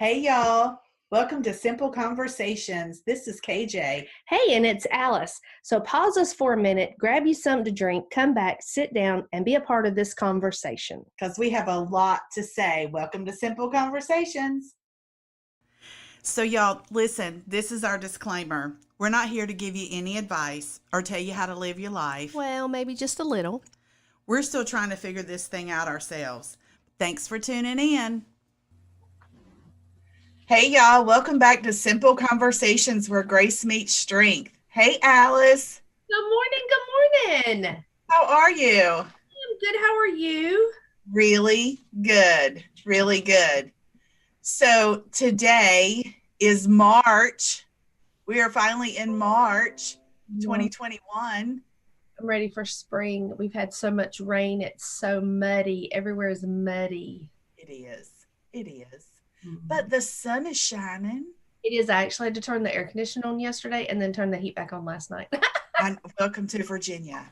Hey y'all, welcome to Simple Conversations. This is KJ. Hey, and it's Alice. So pause us for a minute, grab you something to drink, come back, sit down, and be a part of this conversation. Because we have a lot to say. Welcome to Simple Conversations. So, y'all, listen, this is our disclaimer. We're not here to give you any advice or tell you how to live your life. Well, maybe just a little. We're still trying to figure this thing out ourselves. Thanks for tuning in. Hey y'all, welcome back to Simple Conversations where grace meets strength. Hey Alice. Good morning. How are you? I'm good. How are you? Really good. Really good. So today is March. We are finally in March 2021. I'm ready for spring. We've had so much rain. It's so muddy. Everywhere is muddy. It is. It is. But the sun is shining. It is. I actually had to turn the air conditioner on yesterday and then turn the heat back on last night. And welcome to Virginia.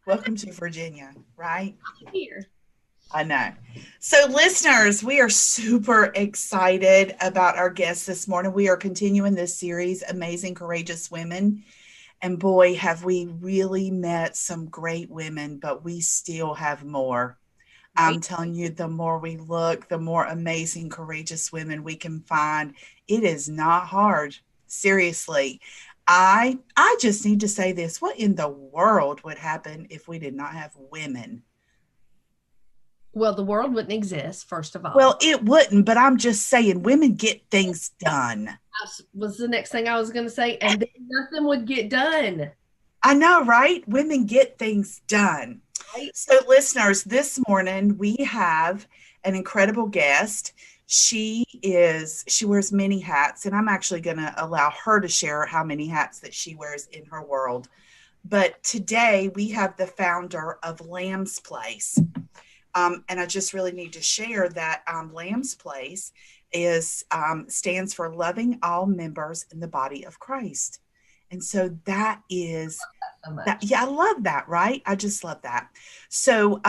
Welcome to Virginia, right? Here. I know. So listeners, we are super excited about our guests this morning. We are continuing this series, Amazing Courageous Women. And boy, have we really met some great women, but we still have more. I'm telling you, the more we look, the more amazing, courageous women we can find. It is not hard. Seriously. I just need to say this. What in the world would happen if we did not have women? Well, the world wouldn't exist, first of all. Well, it wouldn't, but I'm just saying women get things done. That was the next thing I was going to say, and then nothing would get done. I know, right? Women get things done. Right. So listeners, this morning we have an incredible guest. She wears many hats, and I'm actually going to allow her to share how many hats that she wears in her world. But today we have the founder of LAMBS Place. And I just really need to share that LAMBS Place stands for Loving All Members in the Body of Christ. And so that is, I love that, right? I just love that. So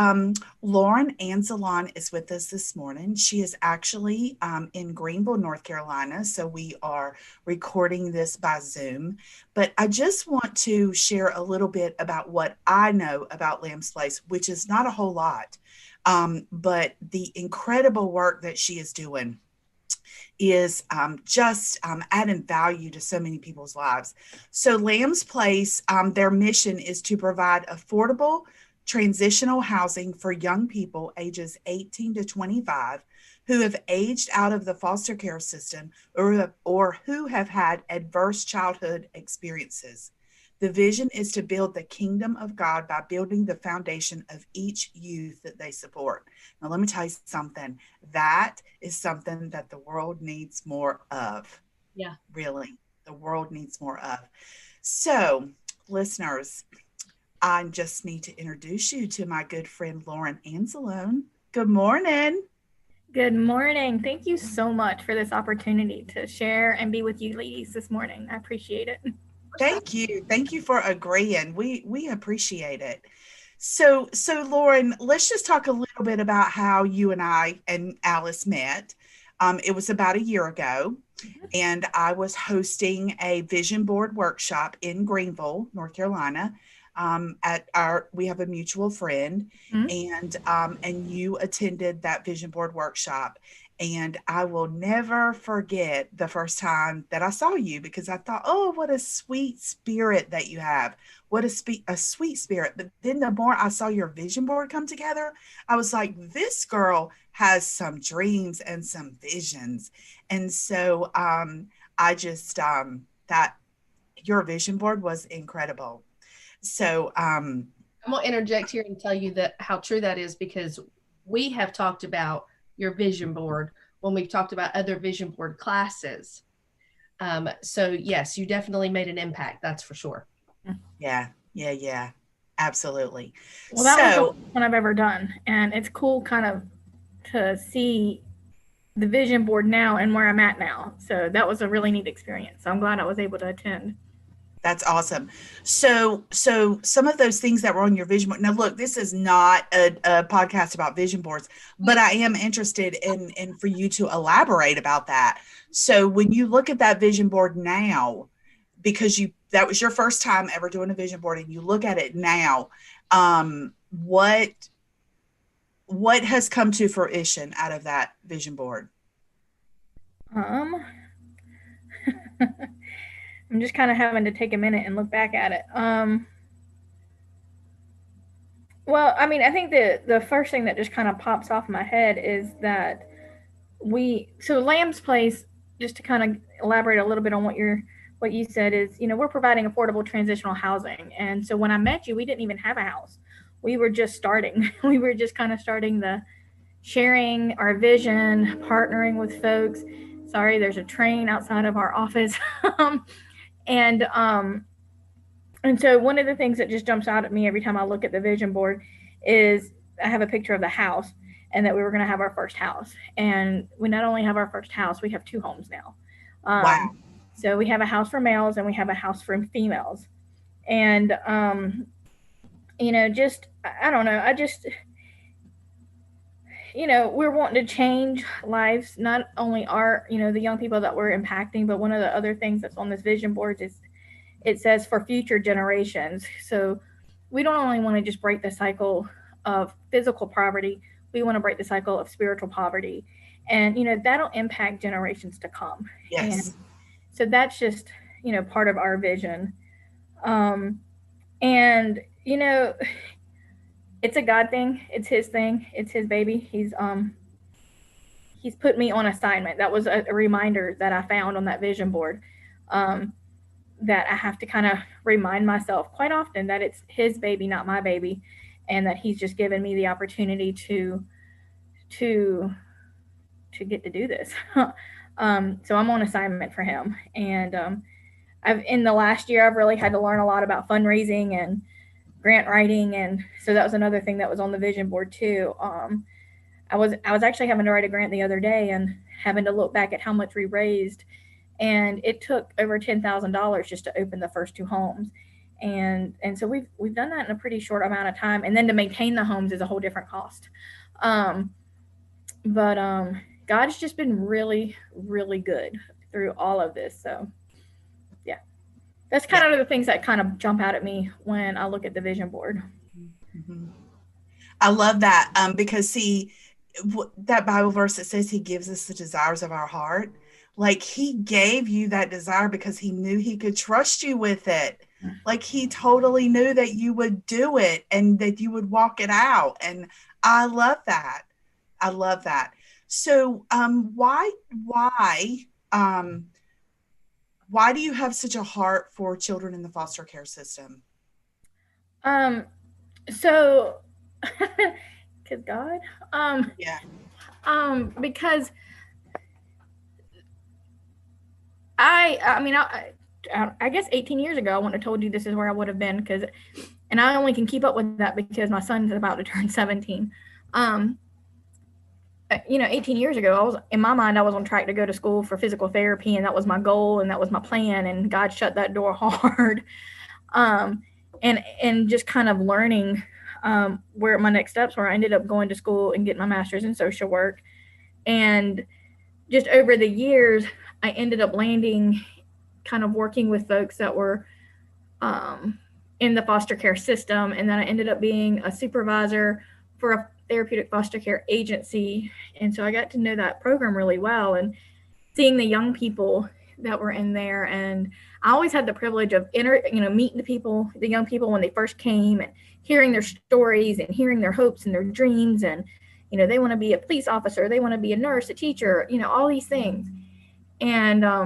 Lauren Anzalon is with us this morning. She is actually in Greenville, North Carolina. So we are recording this by Zoom. But I just want to share a little bit about what I know about LAMBS Place, which is not a whole lot. But the incredible work that she is doing is just adding value to so many people's lives. So LAMBS Place, their mission is to provide affordable transitional housing for young people ages 18 to 25 who have aged out of the foster care system or who have had adverse childhood experiences. The vision is to build the kingdom of God by building the foundation of each youth that they support. Now, let me tell you something. That is something that the world needs more of. Yeah. Really, the world needs more of. So, listeners, I just need to introduce you to my good friend, Lauren Anzalone. Good morning. Good morning. Thank you so much for this opportunity to share and be with you ladies this morning. I appreciate it. Thank you. Thank you for agreeing. We appreciate it. So Lauren, let's just talk a little bit about how you and I and Alice met. It was about a year ago, and I was hosting a vision board workshop in Greenville, North Carolina. We have a mutual friend, and you attended that vision board workshop. And I will never forget the first time that I saw you, because I thought, oh, what a sweet spirit that you have. What a sweet spirit. But then the more I saw your vision board come together, I was like, this girl has some dreams and some visions. And so I just that your vision board was incredible. So I'm going to interject here and tell you that how true that is, because we have talked about your vision board when we've talked about other vision board classes. So yes, you definitely made an impact. That's for sure. Yeah. Absolutely. Well, that was the first one I've ever done. And it's cool kind of to see the vision board now and where I'm at now. So that was a really neat experience. So I'm glad I was able to attend. That's awesome. So some of those things that were on your vision board. Now, look, this is not a podcast about vision boards, but I am interested in for you to elaborate about that. So when you look at that vision board now, because that was your first time ever doing a vision board, and you look at it now, what has come to fruition out of that vision board? I'm just kind of having to take a minute and look back at it. Well, I mean, I think the first thing that just kind of pops off my head is that so LAMBS Place, just to kind of elaborate a little bit on what you said, is, we're providing affordable transitional housing. And so when I met you, we didn't even have a house. We were just starting. We were just kind of starting the sharing our vision, partnering with folks. Sorry, there's a train outside of our office. And so one of the things that just jumps out at me every time I look at the vision board is I have a picture of the house, and that we were going to have our first house. And we not only have our first house, we have 2 homes now. Wow. So we have a house for males and we have a house for females. And, just, I don't know, we're wanting to change lives, not only our, the young people that we're impacting, but one of the other things that's on this vision board is it says for future generations. So we don't only want to just break the cycle of physical poverty, we want to break the cycle of spiritual poverty. And, that'll impact generations to come. Yes. And so that's just, part of our vision. And, it's a God thing. It's his thing. It's his baby. He's put me on assignment. That was a reminder that I found on that vision board, that I have to kind of remind myself quite often that it's his baby, not my baby, and that he's just given me the opportunity to get to do this. So I'm on assignment for him. And in the last year, I've really had to learn a lot about fundraising and grant writing. And so that was another thing that was on the vision board too. I was actually having to write a grant the other day and having to look back at how much we raised. And it took over $10,000 just to open the first 2 homes. And so we've done that in a pretty short amount of time. And then to maintain the homes is a whole different cost. But God's just been really, really good through all of this. So yeah, that's kind of the things that kind of jump out at me when I look at the vision board. Mm-hmm. I love that, because see, that Bible verse that says he gives us the desires of our heart, like he gave you that desire because he knew he could trust you with it. Like he totally knew that you would do it and that you would walk it out. And I love that. I love that. So why do you have such a heart for children in the foster care system? So because God, because I guess 18 years ago, I wouldn't have told you this is where I would have been, and I only can keep up with that because my son's about to turn 17. 18 years ago, in my mind, I was on track to go to school for physical therapy, and that was my goal, and that was my plan, and God shut that door hard. And just kind of learning where my next steps were. I ended up going to school and getting my master's in social work. And just over the years, I ended up landing kind of working with folks that were in the foster care system. And then I ended up being a supervisor for a therapeutic foster care agency. And so I got to know that program really well, and seeing the young people that were in there. And I always had the privilege of meeting the young people when they first came, and hearing their stories and hearing their hopes and their dreams. And, they want to be a police officer, they want to be a nurse, a teacher, all these things. And so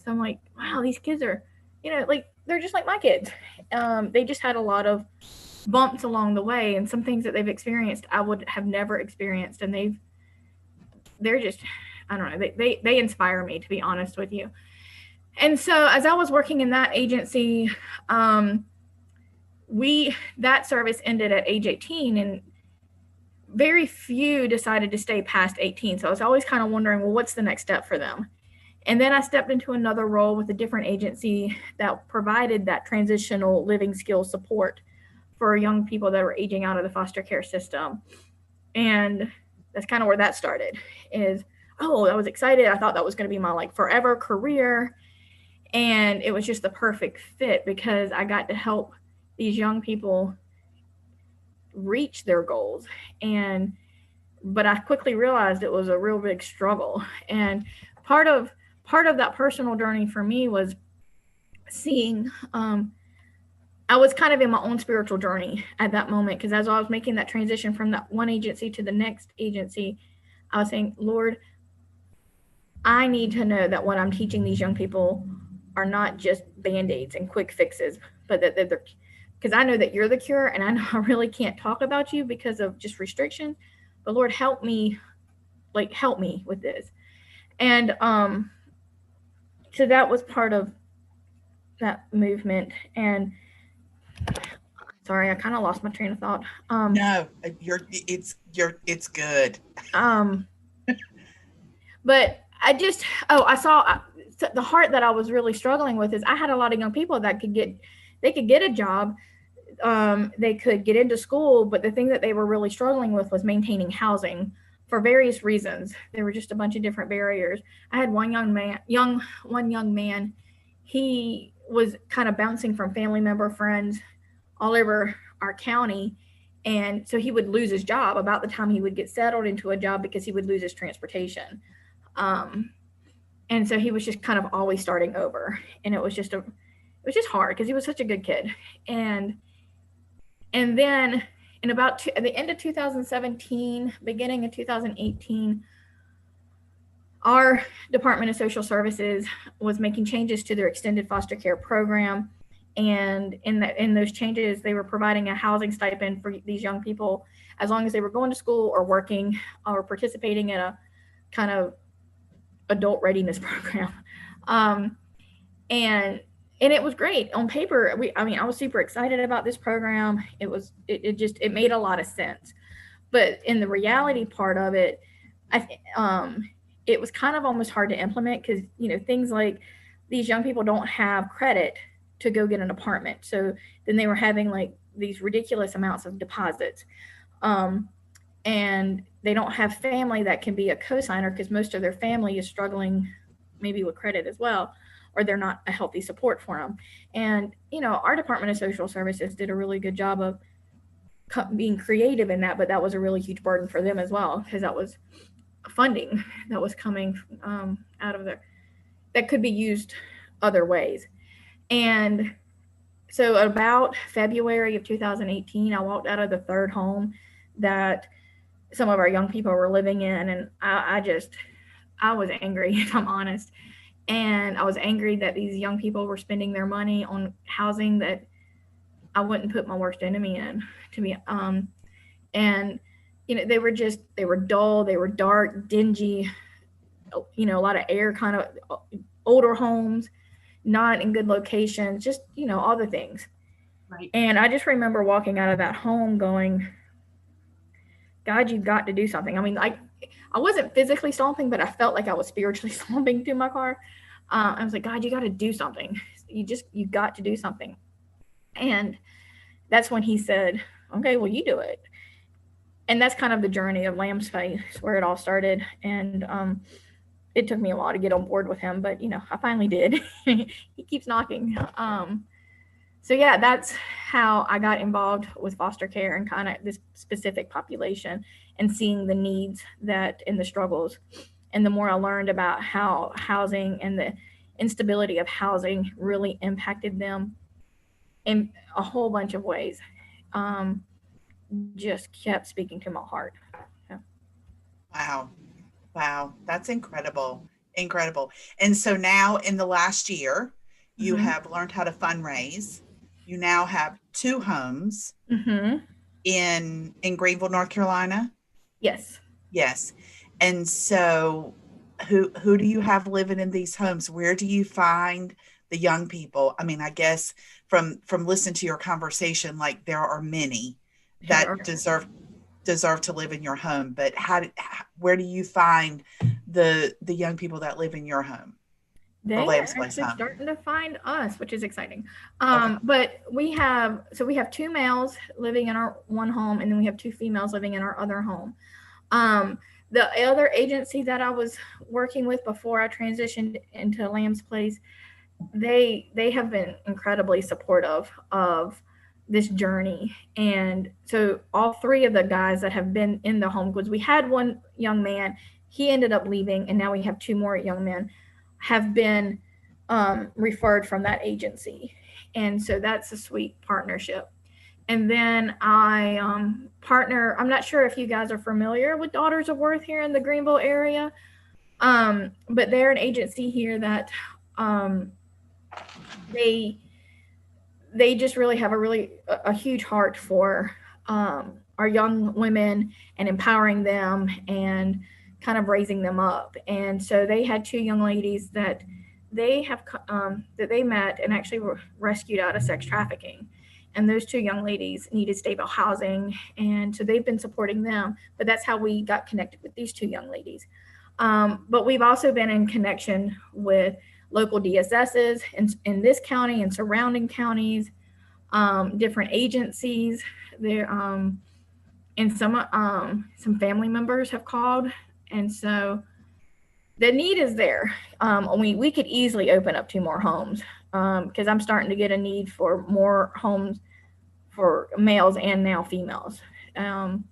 I'm like, wow, these kids are, they're just like my kids. They just had a lot of bumps along the way, and some things that they've experienced I would have never experienced. And they're just, I don't know, they inspire me, to be honest with you. And so as I was working in that agency, that service ended at age 18, and very few decided to stay past 18. So I was always kind of wondering, well, what's the next step for them? And then I stepped into another role with a different agency that provided that transitional living skills support for young people that were aging out of the foster care system. And that's kind of where that started is, oh, I was excited. I thought that was going to be my like forever career. And it was just the perfect fit because I got to help these young people reach their goals. But I quickly realized it was a real big struggle. And part of that personal journey for me was seeing, I was kind of in my own spiritual journey at that moment, because as I was making that transition from that one agency to the next agency, I was saying, Lord, I need to know that what I'm teaching these young people are not just band-aids and quick fixes, but that they're, because I know that you're the cure, and I know I really can't talk about you because of just restrictions, but Lord, help me with this. And so that was part of that movement. And sorry, I kind of lost my train of thought. No, it's good. But I saw the heart that I was really struggling with is I had a lot of young people that could get a job, they could get into school, but the thing that they were really struggling with was maintaining housing for various reasons. There were just a bunch of different barriers. I had one young man, he was kind of bouncing from family member friends all over our county. And so he would lose his job about the time he would get settled into a job because he would lose his transportation. And so he was just kind of always starting over. And it was just hard because he was such a good kid. And then in at the end of 2017, beginning of 2018, our Department of Social Services was making changes to their extended foster care program. And in those changes, they were providing a housing stipend for these young people as long as they were going to school or working or participating in a kind of adult readiness program. And it was great on paper. I was super excited about this program. It made a lot of sense, but in the reality part of it, it was kind of almost hard to implement because, things like these young people don't have credit to go get an apartment. So then they were having like these ridiculous amounts of deposits. And they don't have family that can be a cosigner because most of their family is struggling maybe with credit as well, or they're not a healthy support for them. And, our Department of Social Services did a really good job of being creative in that, but that was a really huge burden for them as well, because that was funding that was coming out of there that could be used other ways. And so about February of 2018, I walked out of the third home that some of our young people were living in. And I was angry, if I'm honest. And I was angry that these young people were spending their money on housing that I wouldn't put my worst enemy in, to be, and, they were dull, they were dark, dingy, a lot of air, kind of older homes, not in good locations, just, all the things. Right. And I just remember walking out of that home going, God, you've got to do something. I mean, I wasn't physically stomping, but I felt like I was spiritually stomping to my car. I was like, God, you got to do something. You got to do something. And that's when he said, okay, well, you do it. And that's kind of the journey of LAMBS Faith, where it all started. And it took me a while to get on board with him, but I finally did. He keeps knocking. So yeah, that's how I got involved with foster care and kind of this specific population and seeing the needs and the struggles. And the more I learned about how housing and the instability of housing really impacted them in a whole bunch of ways, just kept speaking to my heart. Yeah. Wow. That's incredible. And so now in the last year, you have learned how to fundraise. You now have 2 homes in Greenville, North Carolina. Yes. And so who do you have living in these homes? Where do you find the young people? I mean, I guess from listening to your conversation, like there are many that deserve to live in your home, but where do you find the young people that live in your home? They The are Lambs place, actually huh? starting to find us, which is exciting. Okay. But we have 2 males living in our one home, and then we have 2 females living in our other home. The other agency that I was working with before I transitioned into Lamb's Place, they have been incredibly supportive of this journey. And so all 3 of the guys that have been in the home, because we had one young man, he ended up leaving, and now we have 2 more young men have been referred from that agency. And so that's a sweet partnership. And then I partner, I'm not sure if you guys are familiar with Daughters of Worth here in the Greenville area, but they're an agency here that they just really have a huge heart for our young women and empowering them and kind of raising them up. And so they had 2 young ladies that they met and actually were rescued out of sex trafficking. And those 2 young ladies needed stable housing, and so they've been supporting them. But that's how we got connected with these 2 young ladies. But we've also been in connection with local DSSs in this county and surrounding counties, different agencies. There, and some family members have called, and so the need is there. We could easily open up 2 more homes, because I'm starting to get a need for more homes for males and now females. So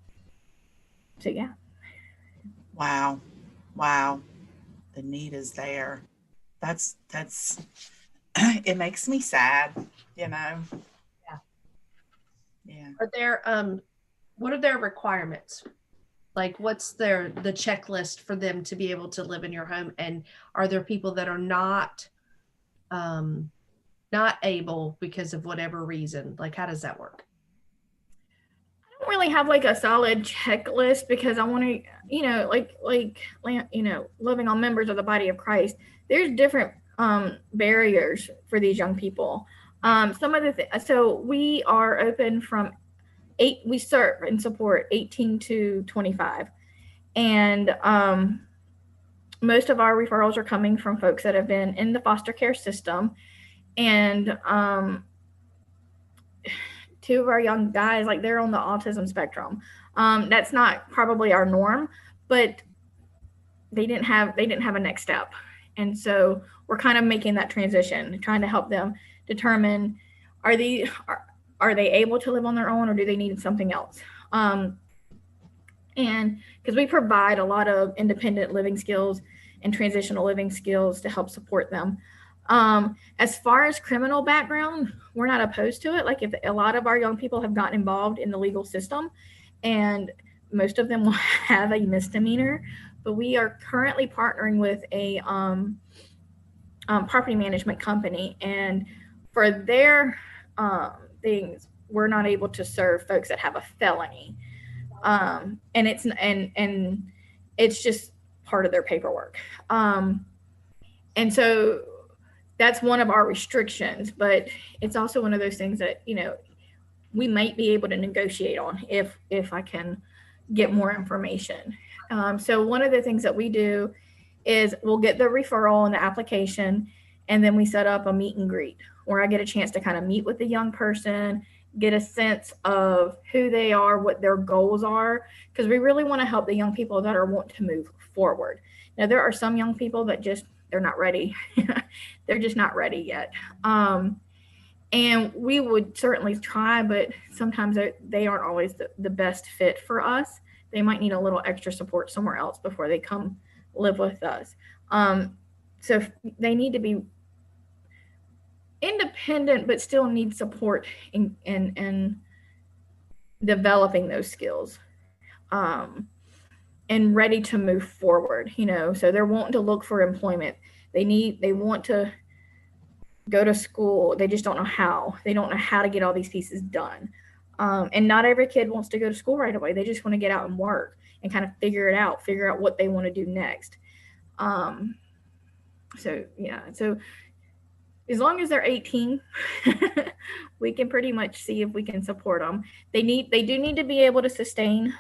yeah. Wow. The need is there. That's it makes me sad, you know. Yeah. Are there what are their requirements? Like, what's the checklist for them to be able to live in your home? And are there people that are not able because of whatever reason? Like, how does that work? I don't really have like a solid checklist, because I want to, loving on members of the body of Christ. There's different barriers for these young people. Some of the so we are open from we serve and support 18 to 25, and most of our referrals are coming from folks that have been in the foster care system. And 2 of our young guys, like, they're on the autism spectrum. That's not probably our norm, but they didn't have a next step. And so we're kind of making that transition, trying to help them determine, are they able to live on their own, or do they need something else? And because we provide a lot of independent living skills and transitional living skills to help support them. As far as criminal background, we're not opposed to it. Like, if a lot of our young people have gotten involved in the legal system, and most of them will have a misdemeanor, but we are currently partnering with a property management company, and for their things, we're not able to serve folks that have a felony, and it's just part of their paperwork, and so that's one of our restrictions. But it's also one of those things that, we might be able to negotiate on if I can get more information. So one of the things that we do is we'll get the referral and the application, and then we set up a meet and greet where I get a chance to kind of meet with the young person, get a sense of who they are, what their goals are, because we really want to help the young people that are wanting to move forward. Now, there are some young people that they're not ready. They're just not ready yet. And we would certainly try, but sometimes they aren't always the best fit for us. They might need a little extra support somewhere else before they come live with us. So they need to be independent, but still need support in developing those skills, and ready to move forward. So they're wanting to look for employment. They want to go to school. They just don't know how. They don't know how to get all these pieces done. And not every kid wants to go to school right away. They just want to get out and work and kind of figure out what they want to do next. So as long as they're 18, we can pretty much see if we can support them. They do need to be able to sustain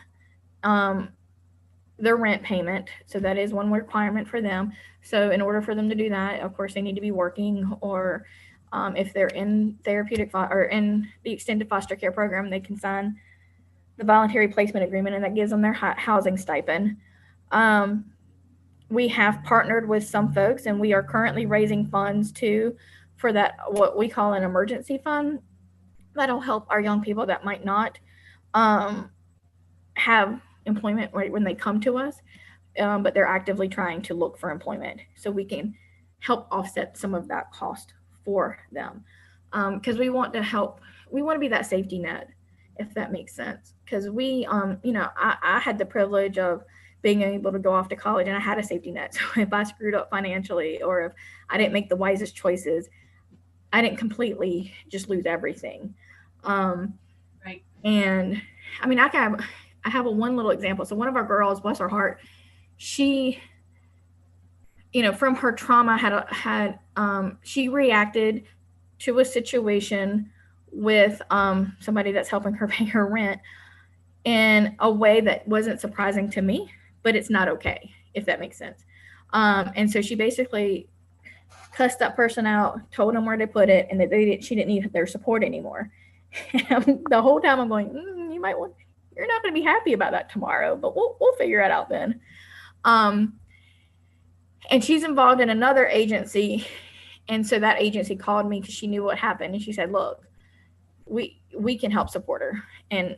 their rent payment. So that is one requirement for them. So in order for them to do that, of course, they need to be working, or if they're in therapeutic or in the extended foster care program, they can sign the voluntary placement agreement, and that gives them their housing stipend. We have partnered with some folks, and we are currently raising funds too for that, what we call an emergency fund, that'll help our young people that might not have employment right when they come to us, but they're actively trying to look for employment, so we can help offset some of that cost for them, because we want to help. We want to be that safety net, if that makes sense, because we I had the privilege of being able to go off to college, and I had a safety net. So if I screwed up financially, or if I didn't make the wisest choices, I didn't completely just lose everything. Right. And I mean, I have a one little example. So one of our girls, bless her heart, she, from her trauma, she reacted to a situation with somebody that's helping her pay her rent in a way that wasn't surprising to me, but it's not okay, if that makes sense. And so she basically cussed that person out, told them where to put it, and that she didn't need their support anymore. And the whole time I'm going, you're not going to be happy about that tomorrow, but we'll figure it out then. And she's involved in another agency, and so that agency called me because she knew what happened, and she said, "Look, we can help support her, and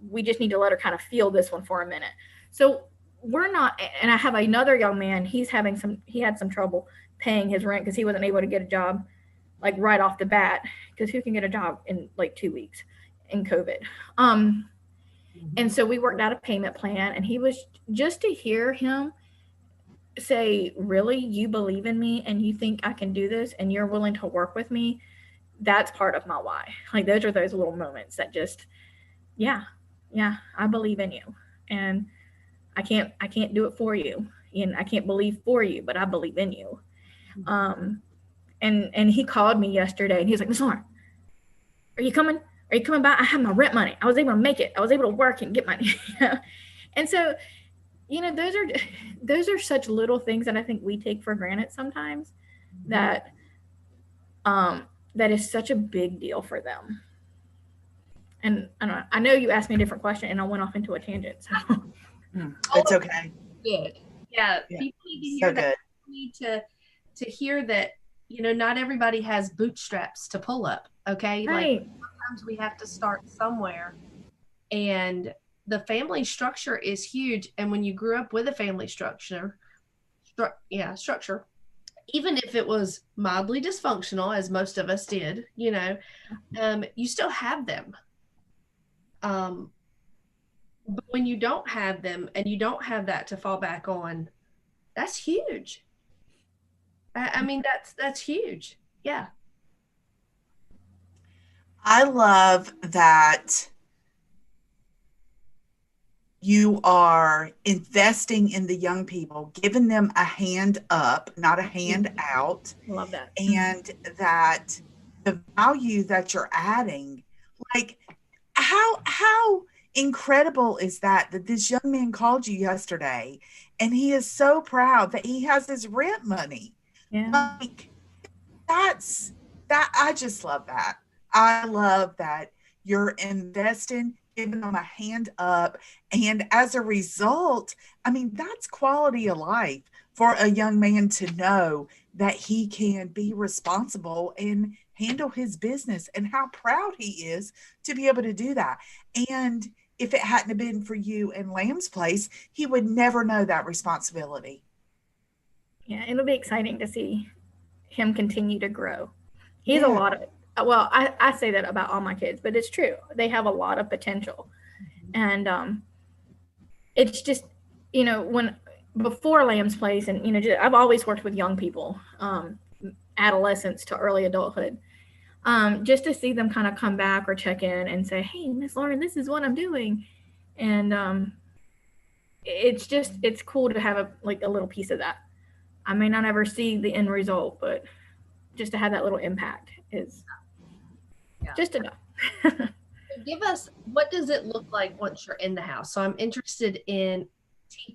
we just need to let her kind of feel this one for a minute." So we're not. And I have another young man. He had some trouble paying his rent because he wasn't able to get a job like right off the bat, because who can get a job in like 2 weeks in COVID? And so we worked out a payment plan, and he was, just to hear him say, "Really, you believe in me and you think I can do this and you're willing to work with me?" That's part of my why. Like, those are those little moments that just, yeah, I believe in you, and I can't do it for you, and I can't believe for you, but I believe in you. And he called me yesterday, and he was like, "Miss Lauren, are you coming? Are you coming by? I have my rent money. I was able to make it. I was able to work and get money." And so, those are such little things that I think we take for granted sometimes, that that is such a big deal for them. And I know you asked me a different question, and I went off into a tangent. So it's okay. Good. Yeah. People need to hear that. Need to hear that, not everybody has bootstraps to pull up. Okay. Right. Like, sometimes we have to start somewhere, and the family structure is huge. And when you grew up with a family structure, even if it was mildly dysfunctional, as most of us did, you still have them. But when you don't have them, and you don't have that to fall back on, that's huge. I mean, that's huge. Yeah. I love that you are investing in the young people, giving them a hand up, not a hand out. Love that. And that the value that you're adding, like, how incredible is that this young man called you yesterday, and he is so proud that he has his rent money. Yeah. Like, I just love that. I love that you're investing, giving them a hand up. And as a result, I mean, that's quality of life for a young man to know that he can be responsible and handle his business, and how proud he is to be able to do that. And if it hadn't been for you in Lamb's Place, he would never know that responsibility. Yeah, it'll be exciting to see him continue to grow. He's a lot of, well, I say that about all my kids, but it's true. They have a lot of potential. And it's just, when before Lamb's Place, and, I've always worked with young people, adolescents to early adulthood, just to see them kind of come back or check in and say, "Hey, Miss Lauren, this is what I'm doing." And it's cool to have a little piece of that. I may not ever see the end result, but just to have that little impact is just enough. Give us, what does it look like once you're in the house? So I'm interested in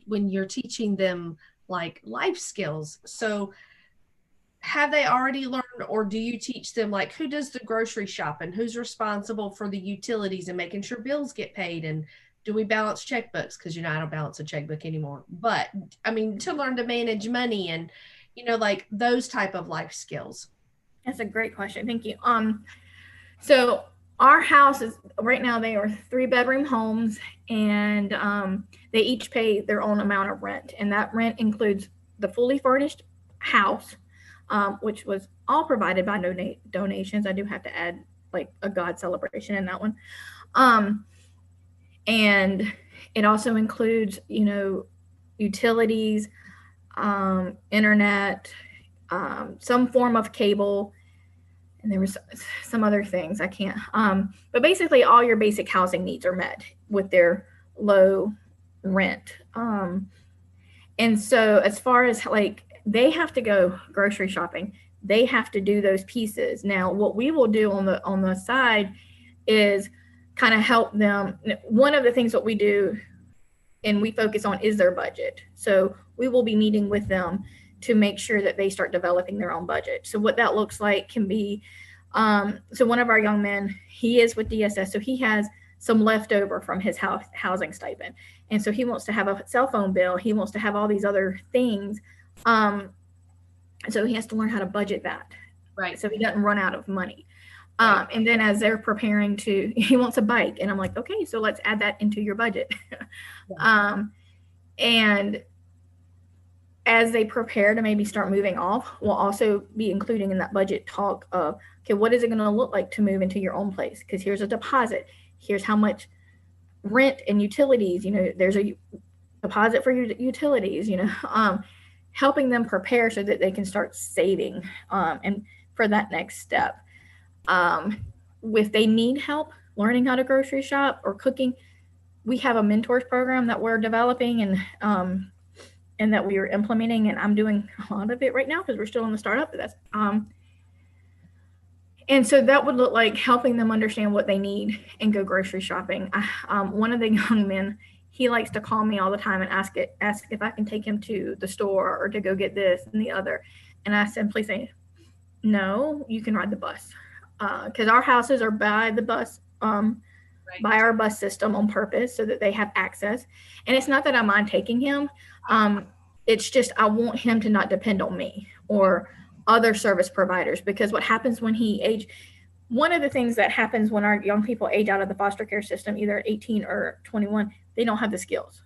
when you're teaching them like life skills. So have they already learned, or do you teach them like who does the grocery shopping, who's responsible for the utilities and making sure bills get paid, and do we balance checkbooks? Because I don't balance a checkbook anymore. But I mean, to learn to manage money and like those type of life skills. That's a great question. Thank you. So our house is right now, they are 3-bedroom homes, and they each pay their own amount of rent, and that rent includes the fully furnished house, which was all provided by donations. I do have to add like a God celebration in that one. And it also includes, utilities, internet, some form of cable, and there was some other things I can't. But basically, all your basic housing needs are met with their low rent. And so, as far as like they have to go grocery shopping, they have to do those pieces. Now, what we will do on the side is kind of help them. One of the things that we do and we focus on is their budget. So we will be meeting with them to make sure that they start developing their own budget. So what that looks like can be, so one of our young men, he is with DSS, so he has some leftover from his housing stipend. And so he wants to have a cell phone bill. He wants to have all these other things. So he has to learn how to budget that. Right. So he doesn't run out of money. And then as they're preparing he wants a bike, and I'm like, okay, so let's add that into your budget. And as they prepare to maybe start moving off, we'll also be including in that budget talk of, okay, what is it going to look like to move into your own place? Because here's a deposit. Here's how much rent and utilities, there's a deposit for your utilities, helping them prepare so that they can start saving and for that next step. If they need help learning how to grocery shop or cooking, we have a mentors program that we're developing and that we are implementing, and I'm doing a lot of it right now because we're still in the startup. But that's and so that would look like helping them understand what they need and go grocery shopping. One of the young men, he likes to call me all the time and ask if I can take him to the store or to go get this and the other, and I simply say, no, you can ride the bus. Because our houses are by the bus, by our bus system on purpose so that they have access. And it's not that I mind taking him. It's just I want him to not depend on me or other service providers, because what happens when one of the things that happens when our young people age out of the foster care system, either 18 or 21, they don't have the skills.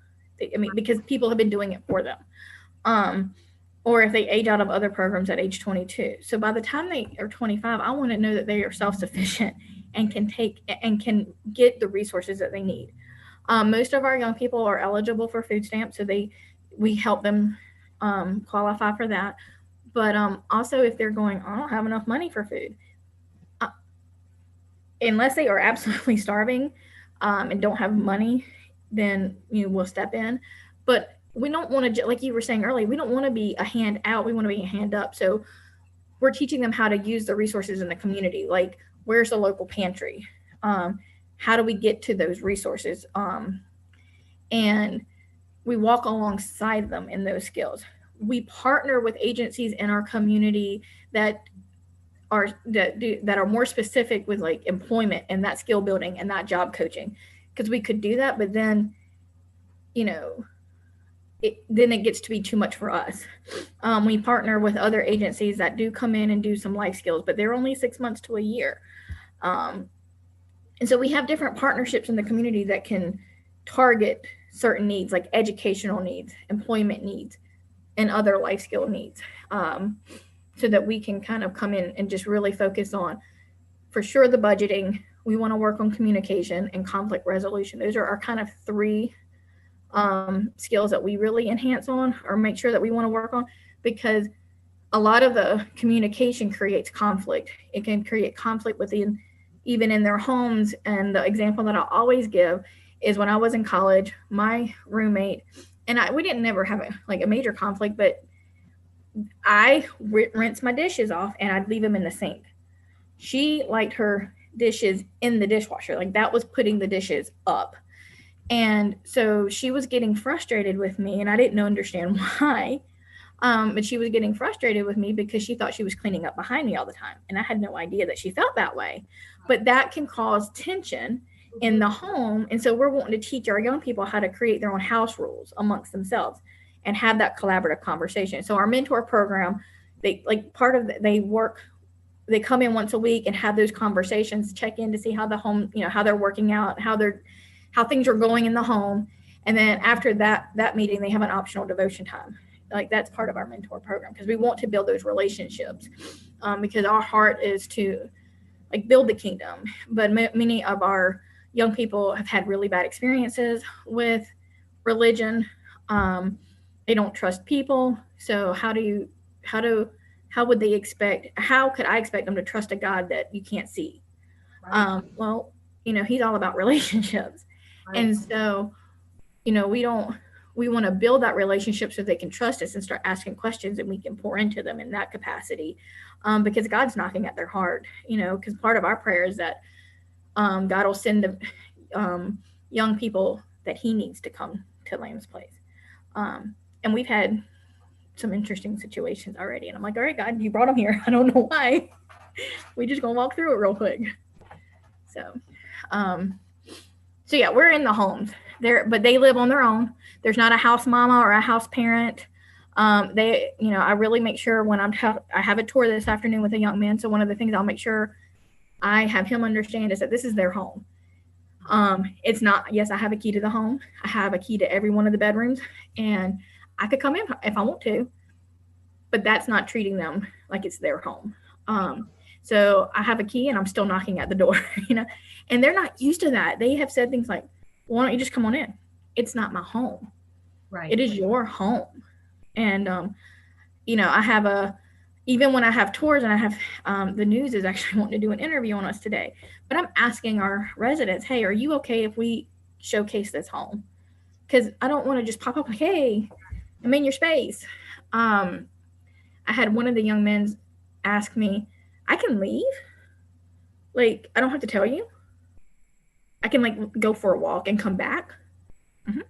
Because people have been doing it for them. Or if they age out of other programs at age 22. So by the time they are 25, I want to know that they are self-sufficient and can get the resources that they need. Most of our young people are eligible for food stamps, so we help them qualify for that. But also if they're going, I don't have enough money for food, unless they are absolutely starving and don't have money, then we'll step in. But we don't want to, like you were saying earlier, we don't want to be a hand out. We want to be a hand up. So we're teaching them how to use the resources in the community. Like, where's the local pantry? How do we get to those resources? And we walk alongside them in those skills. We partner with agencies in our community that are more specific with like employment and that skill building and that job coaching, because we could do that, but then, then it gets to be too much for us. We partner with other agencies that do come in and do some life skills, but they're only 6 months to a year. And so we have different partnerships in the community that can target certain needs, like educational needs, employment needs, and other life skill needs, so that we can kind of come in and just really focus on, for sure, the budgeting. We want to work on communication and conflict resolution. Those are our kind of 3 skills that we really enhance on or make sure that we want to work on, because a lot of the communication creates conflict. It can create conflict within, even in their homes. And the example that I always give is when I was in college, my roommate and we didn't never have a major conflict, but I rinse my dishes off and I'd leave them in the sink. She liked her dishes in the dishwasher. Like, that was putting the dishes up. And so she was getting frustrated with me, and I didn't understand why. But she was getting frustrated with me because she thought she was cleaning up behind me all the time. And I had no idea that she felt that way. But that can cause tension in the home. And so we're wanting to teach our young people how to create their own house rules amongst themselves and have that collaborative conversation. So our mentor program, they like part of they come in once a week and have those conversations, check in to see how the home, how they're working out, how things are going in the home. And then after that meeting, they have an optional devotion time. Like that's part of our mentor program because we want to build those relationships, because our heart is to like build the kingdom. But many of our young people have had really bad experiences with religion. They don't trust people. So how would they expect? How could I expect them to trust a God that you can't see? Right. Well, He's all about relationships, right. And so, we want to build that relationship so they can trust us and start asking questions, and we can pour into them in that capacity, because God's knocking at their heart. Because part of our prayer is that God will send the young people that He needs to come to Lamb's Place, and we've had some interesting situations already. And I'm like, all right, God, you brought them here. I don't know why. We just gonna walk through it real quick. So yeah, we're in the homes there, but they live on their own. There's not a house mama or a house parent. I really make sure when I have a tour this afternoon with a young man. So one of the things I'll make sure I have him understand is that this is their home. It's not, yes, I have a key to the home. I have a key to every one of the bedrooms, and I could come in if I want to, but that's not treating them like it's their home. So I have a key and I'm still knocking at the door, and they're not used to that. They have said things like, why don't you just come on in? It's not my home. Right. It is your home. And, I have even when I have tours, and I have, the news is actually wanting to do an interview on us today, but I'm asking our residents, hey, are you okay if we showcase this home? Because I don't want to just pop up like, hey, I'm in your space. I had one of the young men ask me, I can leave? Like, I don't have to tell you? I can go for a walk and come back? Mm-hmm.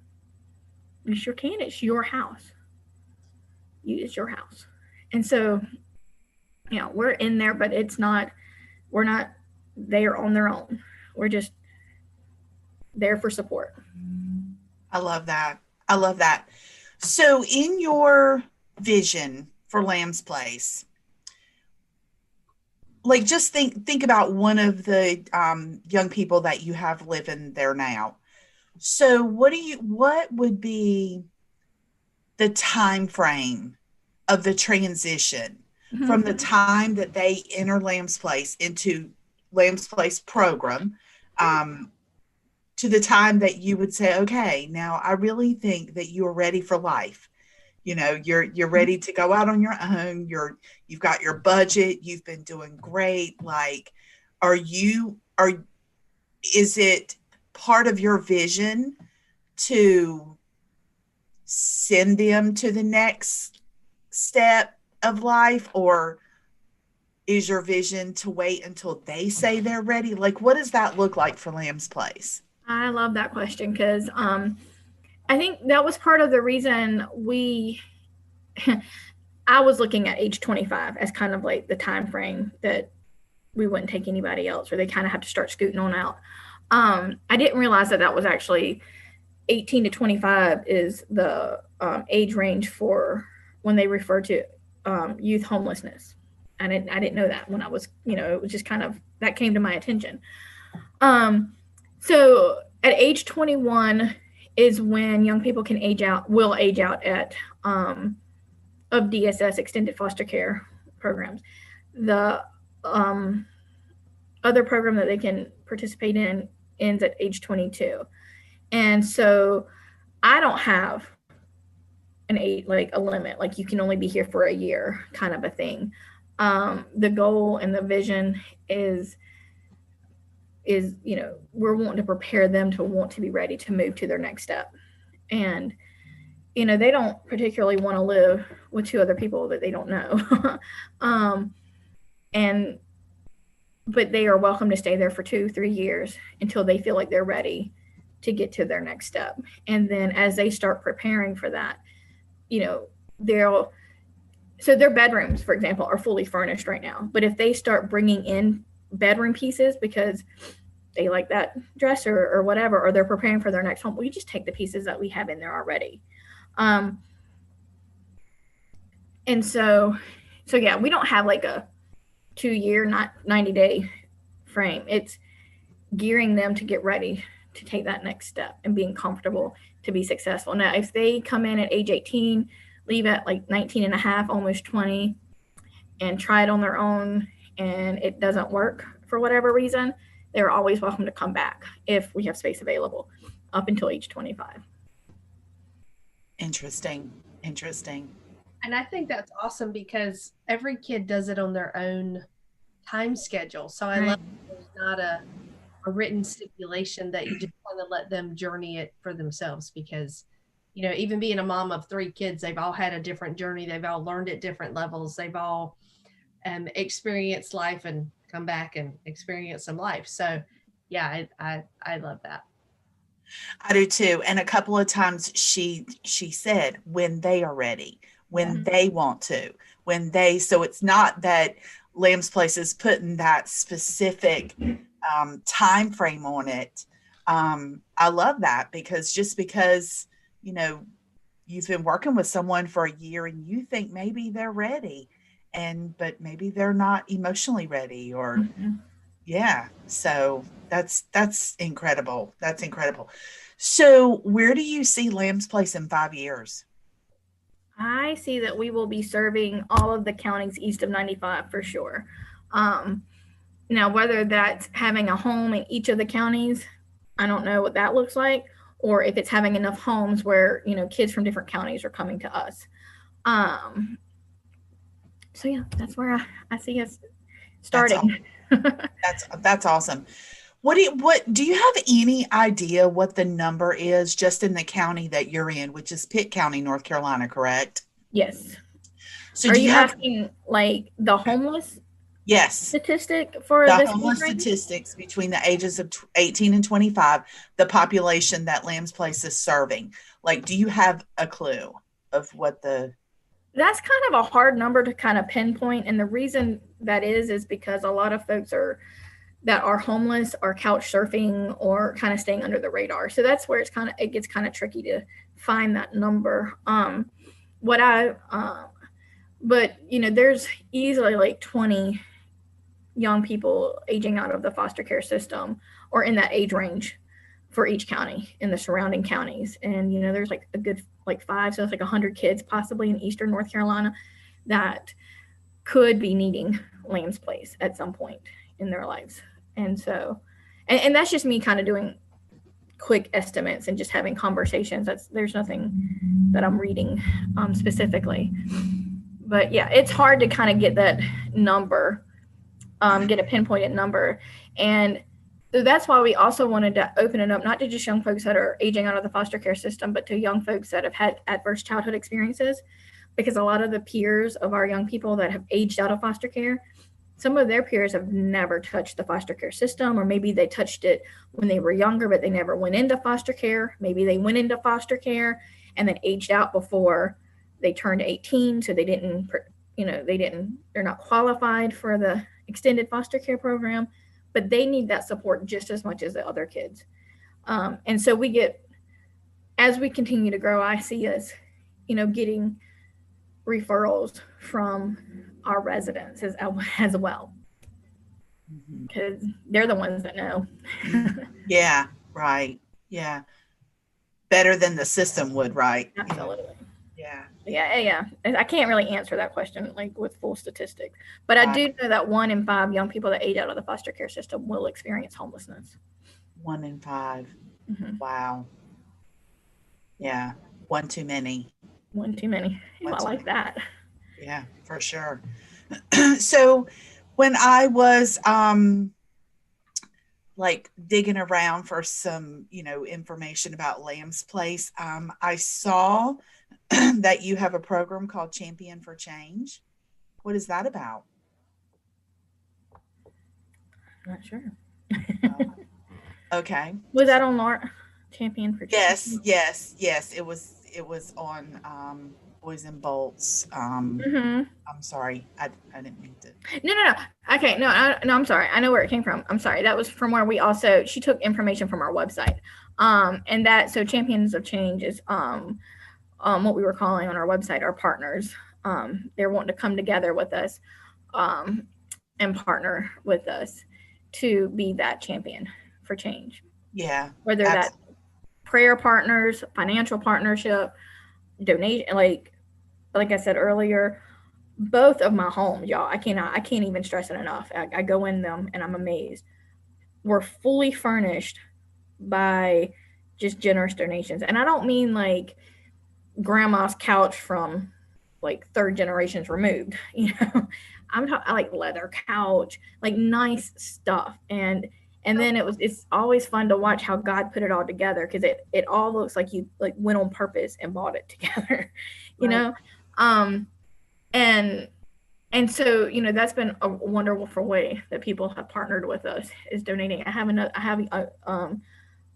You sure can. It's your house. It's your house. And so, we're in there, but we're not there on their own. We're just there for support. I love that. I love that. So in your vision for Lamb's Place, just think about one of the young people that you have living there now. So what would be the time frame of the transition from the time that they enter Lamb's Place into Lamb's Place program, to the time that you would say, okay, now I really think that you are ready for life. You're ready to go out on your own. You've got your budget. You've been doing great. Is it part of your vision to send them to the next step of life, or is your vision to wait until they say they're ready? What does that look like for Lamb's Place? I love that question because I think that was part of the reason I was looking at age 25 as kind of like the time frame that we wouldn't take anybody else, or they kind of have to start scooting on out. I didn't realize that was actually 18 to 25 is the age range for when they refer to youth homelessness. I didn't know that when I was, it was just kind of, that came to my attention. So at age 21 is when young people will age out at of DSS, extended foster care programs. The other program that they can participate in ends at age 22. And so I don't have a limit, like you can only be here for a year kind of a thing. The goal and the vision is we're wanting to prepare them to want to be ready to move to their next step. And they don't particularly want to live with two other people that they don't know. But they are welcome to stay there for 2-3 years until they feel like they're ready to get to their next step. And then as they start preparing for that, so their bedrooms, for example, are fully furnished right now. But if they start bringing in bedroom pieces because they like that dresser or whatever, or they're preparing for their next home, we just take the pieces that we have in there already. And so yeah, we don't have like a 2-year, not 90-day frame. It's gearing them to get ready to take that next step and being comfortable to be successful. Now, if they come in at age 18, leave at like 19 and a half, almost 20, and try it on their own and it doesn't work for whatever reason, they're always welcome to come back if we have space available up until age 25. Interesting. And I think that's awesome because every kid does it on their own time schedule. So I love that there's not a written stipulation that you just kind of let them journey it for themselves, because even being a mom of 3 kids, they've all had a different journey. They've all learned at different levels. They've all experienced life and come back and experience some life. So yeah, I love that. I do too. And a couple of times she said when they are ready, when they want to, so it's not that Lamb's Place is putting that specific time frame on it. I love that, because just because you've been working with someone for a year and you think maybe they're ready, but maybe they're not emotionally ready, or so that's incredible. So where do you see Lamb's Place in 5 years? I see that we will be serving all of the counties east of 95 for sure. Now, whether that's having a home in each of the counties, I don't know what that looks like, or if it's having enough homes where, kids from different counties are coming to us. So yeah, that's where I see us starting. That's awesome. What do you have any idea what the number is just in the county that you're in, which is Pitt County, North Carolina, correct? Yes. So are you asking like the homeless? Yes. Statistic for the this homeless statistics between the ages of 18 and 25, the population that Lamb's Place is serving. Like, do you have a clue of what That's kind of a hard number to kind of pinpoint. And the reason that is because a lot of folks that are homeless are couch surfing or kind of staying under the radar. So that's where it gets kind of tricky to find that number. But there's easily like 20 young people aging out of the foster care system or in that age range for each county in the surrounding counties. And, there's like a good, like 5, so it's like 100 kids possibly in Eastern North Carolina that could be needing Lamb's Place at some point in their lives. And so, and that's just me kind of doing quick estimates and just having conversations. There's nothing that I'm reading specifically, but yeah, it's hard to kind of get that number, get a pinpointed number. And so that's why we also wanted to open it up, not to just young folks that are aging out of the foster care system, but to young folks that have had adverse childhood experiences, because a lot of the peers of our young people that have aged out of foster care, some of their peers have never touched the foster care system, or maybe they touched it when they were younger, but they never went into foster care. Maybe they went into foster care and then aged out before they turned 18. So they're not qualified for the extended foster care program, but they need that support just as much as the other kids. And so as we continue to grow, I see us, getting referrals from our residents as well, because they're the ones that know. Yeah, right. Yeah. Better than the system would, right? Absolutely. Yeah. I can't really answer that question like with full statistics, but I do know that 1 in 5 young people that age out of the foster care system will experience homelessness. 1 in 5. Mm-hmm. Wow. Yeah. One too many. I like that. Yeah, for sure. So when I was like digging around for some, information about Lamb's Place, I saw that you have a program called Champion for Change. What is that about? I'm not sure. Okay. Was that on Champion for Yes, Change. yes. It was on Boys and Bolts. I'm sorry. I didn't mean to. No. Okay, no, I'm sorry. I know where it came from. I'm sorry. That was from where she took information from our website. So Champions of Change is what we were calling on our website our partners. They're wanting to come together with us and partner with us to be that champion for change. Yeah. Whether that's prayer partners, financial partnership, donation, like I said earlier, both of my homes, y'all, I can't even stress it enough. I go in them and I'm amazed. We're fully furnished by just generous donations. And I don't mean like grandma's couch from like third generations removed, I'm talking like leather couch, like nice stuff. And then it's always fun to watch how God put it all together, because it all looks like you like went on purpose and bought it together, you know? And so, that's been a wonderful way that people have partnered with us, is donating. I have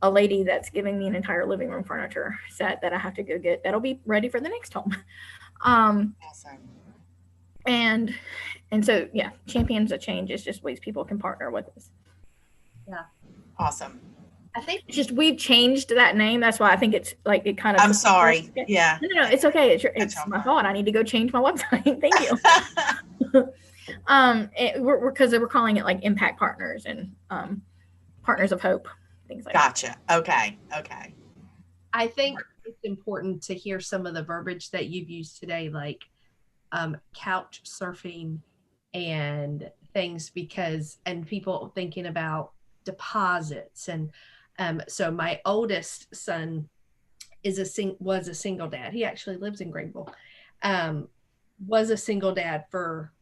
a lady that's giving me an entire living room furniture set that I have to go get. That'll be ready for the next home. Awesome. And so, yeah, Champions of Change is just ways people can partner with us. Yeah. Awesome. I think just we've changed that name. That's why I think it's like it kind of. I'm sorry. Yeah. No, it's okay. It's my fault. I need to go change my website. Thank you. Because we're calling it like Impact Partners and Partners of Hope, things like that. Gotcha. Okay. I think it's important to hear some of the verbiage that you've used today, like couch surfing and things, and people thinking about deposits. And so my oldest son was a single dad. He actually lives in Greenville. Was a single dad for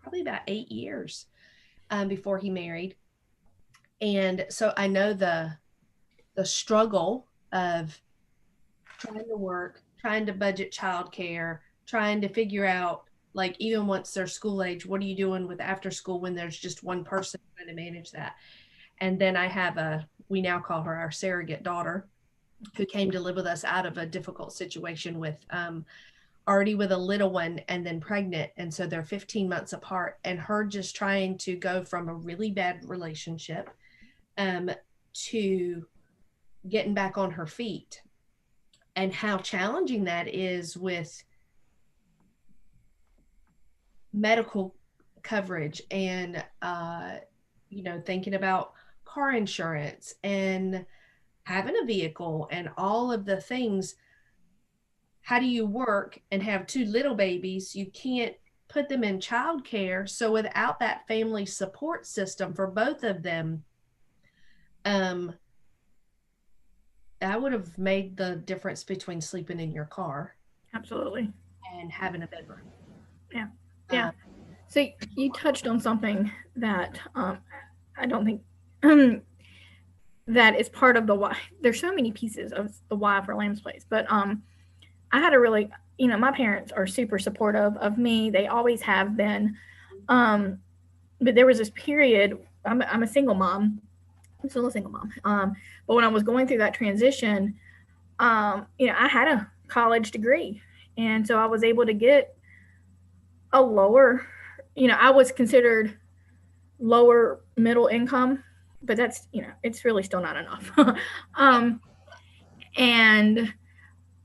probably about 8 years before he married. And so I know the struggle of trying to work, trying to budget childcare, trying to figure out, like, even once they're school age, what are you doing with after school when there's just one person trying to manage that? And then I have we now call her our surrogate daughter, who came to live with us out of a difficult situation with already with a little one and then pregnant. And so they're 15 months apart, and her just trying to go from a really bad relationship to getting back on her feet, and how challenging that is with medical coverage and thinking about car insurance and having a vehicle and all of the things. How do you work and have 2 little babies? You can't put them in childcare. So without that family support system for both of them, that would have made the difference between sleeping in your car. Absolutely. And having a bedroom. Yeah. So you touched on something that I don't think that is part of the why. There's so many pieces of the why for Lamb's Place, but I had a really, my parents are super supportive of me. They always have been. But there was this period, I'm a single mom. I'm still a single mom. But when I was going through that transition, I had a college degree. And so I was able to get a lower, I was considered lower middle income, but that's, it's really still not enough. So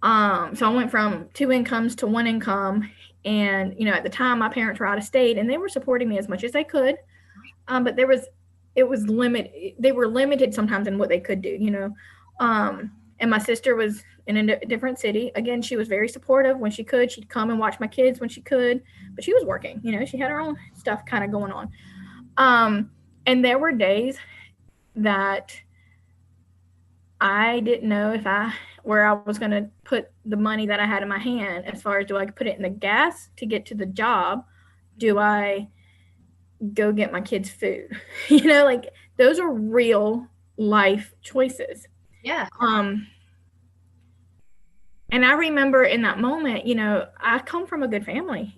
I went from 2 incomes to 1 income. And, at the time my parents were out of state and they were supporting me as much as they could. But it was limited. They were limited sometimes in what they could do, and my sister was in a different city. Again, she was very supportive when she could. She'd come and watch my kids when she could, but she was working, she had her own stuff kind of going on. And there were days that I didn't know where I was going to put the money that I had in my hand, as far as, do I put it in the gas to get to the job? Do I go get my kids food? Like, those are real life choices. Yeah. And I remember in that moment, I come from a good family,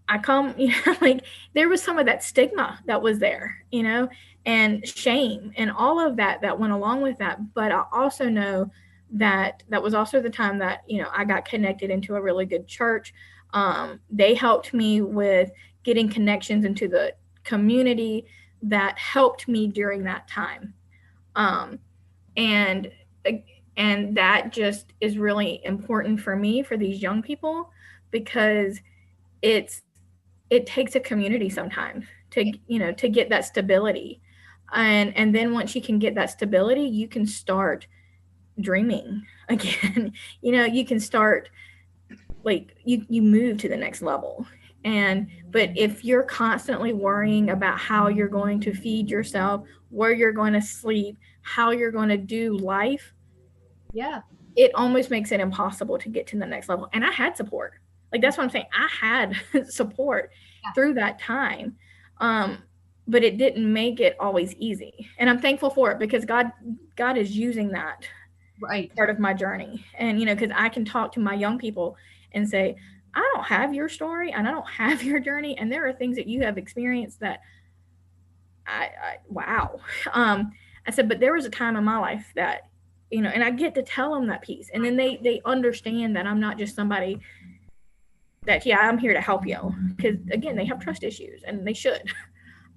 I come, like there was some of that stigma that was there, and shame and all of that went along with that. But I also know that that was also the time that, I got connected into a really good church. They helped me with getting connections into the community that helped me during that time. Um, and and that just is really important for me, for these young people, because it's it takes a community sometimes to get that stability. And then once you can get that stability, you can start dreaming again. You can start, like, you move to the next level. But if you're constantly worrying about how you're going to feed yourself, where you're going to sleep, how you're going to do life, Yeah. it almost makes it impossible to get to the next level. And I had support. Like, that's what I'm saying. I had support through that time. But it didn't make it always easy. And I'm thankful for it, because God is using that Right. part of my journey. And, because I can talk to my young people and say, I don't have your story and I don't have your journey. And there are things that you have experienced that wow. I said, but there was a time in my life that, and I get to tell them that piece. And then they understand that I'm not just somebody that, yeah, I'm here to help you. Because again, they have trust issues and they should.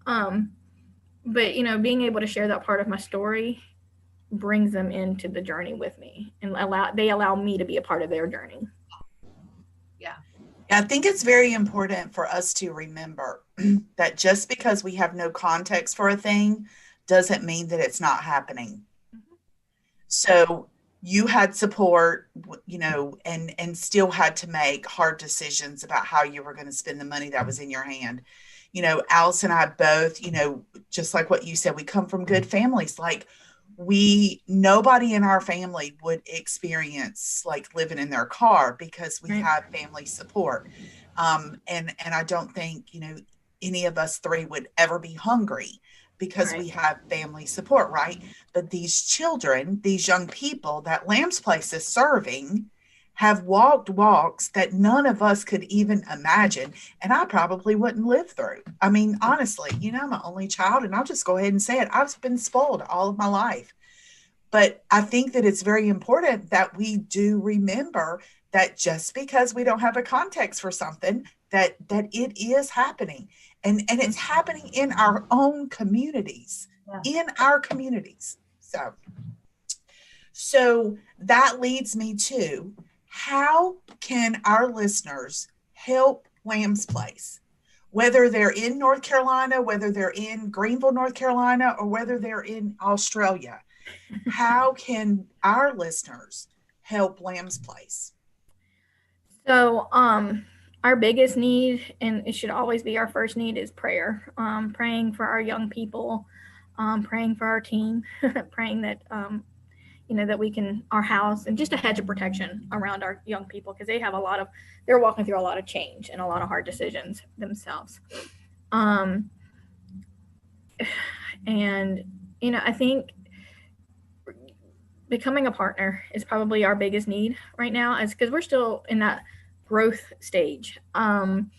But being able to share that part of my story brings them into the journey with me, and they allow me to be a part of their journey. Yeah. I think it's very important for us to remember that just because we have no context for a thing doesn't mean that it's not happening. Mm-hmm. So you had support, and still had to make hard decisions about how you were going to spend the money that was in your hand. Alice and I both, just like what you said, we come from good families. Like, nobody in our family would experience like living in their car, because we have family support. And I don't think, any of us three would ever be hungry, because we have family support, right? But these children, these young people that Lamb's Place is serving, have walked walks that none of us could even imagine. And I probably wouldn't live through. I mean, honestly, I'm an only child, and I'll just go ahead and say it. I've been spoiled all of my life. But I think that it's very important that we do remember that just because we don't have a context for something, that it is happening. And it's happening in our own communities, in our communities. So that leads me to, how can our listeners help Lamb's Place? Whether they're in North Carolina, whether they're in Greenville, North Carolina, or whether they're in Australia, how can our listeners help Lamb's Place? So, our biggest need, and it should always be our first need, is prayer. Praying for our young people, praying for our team, praying that, that we can, our house, and just a hedge of protection around our young people, because they're walking through a lot of change and a lot of hard decisions themselves. And, I think becoming a partner is probably our biggest need right now, is because we're still in that growth stage. And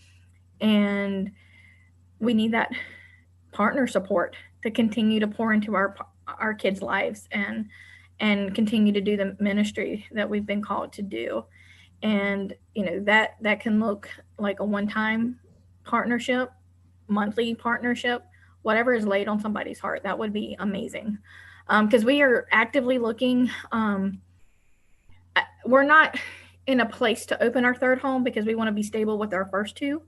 we need that partner support to continue to pour into our kids' lives and continue to do the ministry that we've been called to do. And, that can look like a one-time partnership, monthly partnership, whatever is laid on somebody's heart. That would be amazing. Because we are actively looking. We're not in a place to open our third home, because we want to be stable with our first two.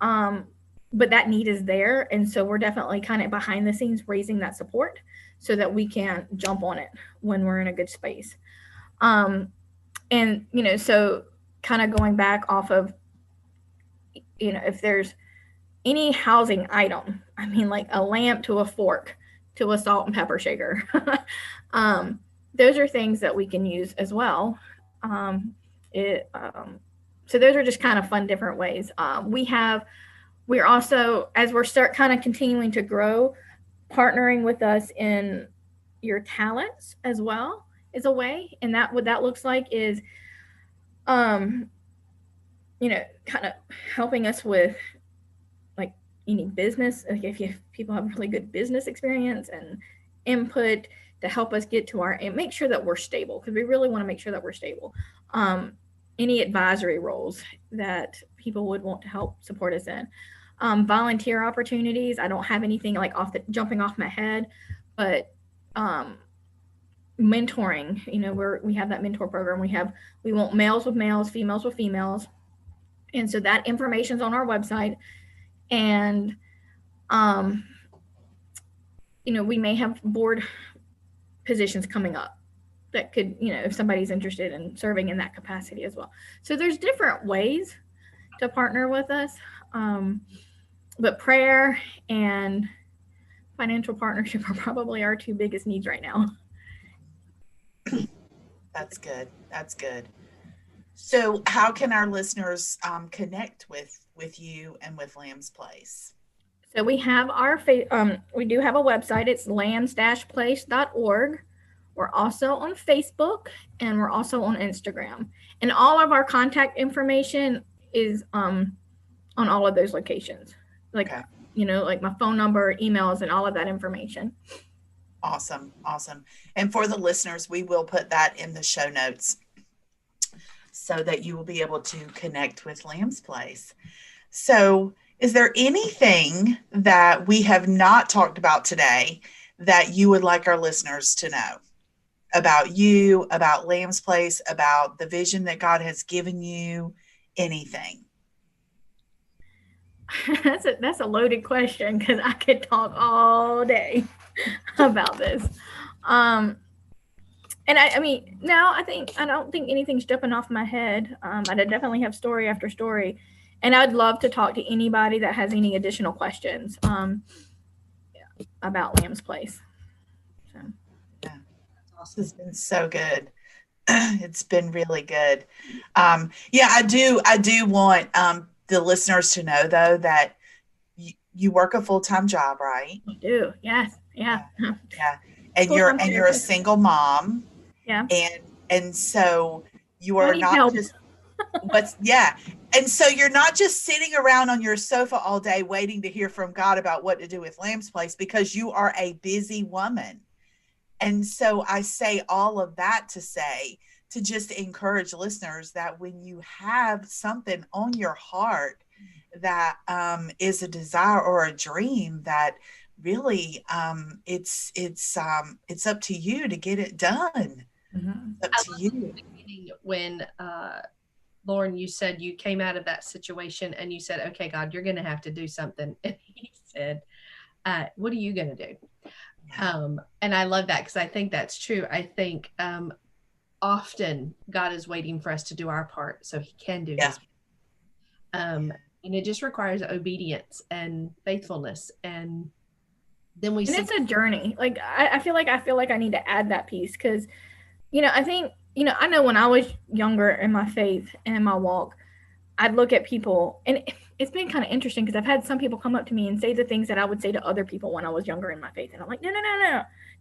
But that need is there. And so we're definitely kind of behind the scenes raising that support so that we can jump on it when we're in a good space. And, so kind of going back off of, if there's any housing item, I mean, like a lamp to a fork to a salt and pepper shaker, those are things that we can use as well. So those are just kind of fun, different ways. We're also, as we're kind of continuing to grow, partnering with us in your talents as well is a way. And what that looks like is, kind of helping us with like any business, like if people have really good business experience and input to help us get to and make sure that we're stable, because we really want to make sure that we're stable. Any advisory roles that people would want to help support us in. Volunteer opportunities. I don't have anything like jumping off my head, but mentoring, we have that mentor program. We want males with males, females with females. And so that information's on our website. And, we may have board positions coming up that could, if somebody's interested in serving in that capacity as well. So there's different ways to partner with us. But prayer and financial partnership are probably our two biggest needs right now. That's good. That's good. So how can our listeners connect with you and with Lamb's Place? So we have we do have a website. It's lambs-place.org. We're also on Facebook, and we're also on Instagram. And all of our contact information is on all of those locations. Like, okay. Like my phone number, emails, and all of that information. Awesome. Awesome. And for the listeners, we will put that in the show notes so that you will be able to connect with Lamb's Place. So is there anything that we have not talked about today that you would like our listeners to know about you, about Lamb's Place, about the vision that God has given you, anything? That's a loaded question, because I could talk all day about this. And I don't think anything's jumping off my head. I definitely have story after story, and I'd love to talk to anybody that has any additional questions about Lamb's Place. So, yeah, awesome. It's been so good. It's been really good. I do want the listeners to know, though, that you work a full-time job, right? I do. Yes. Yeah. And you're a single mom. Yeah. And so you are not just and so you're not just sitting around on your sofa all day waiting to hear from God about what to do with Lamb's Place, because you are a busy woman. And so I say all of that to just encourage listeners that when you have something on your heart that is a desire or a dream, that really it's up to you to get it done. Mm-hmm. Up to you. When Lauren, you said you came out of that situation and you said, okay, God, you're going to have to do something. And he said, what are you going to do? Yeah. And I love that, because I think that's true. I think often God is waiting for us to do our part so he can do his part. And it just requires obedience and faithfulness. And then it's a journey. Like, I feel like I need to add that piece, because, I think, I know when I was younger in my faith and my walk, I'd look at people, and it's been kind of interesting, because I've had some people come up to me and say the things that I would say to other people when I was younger in my faith. And I'm like, no.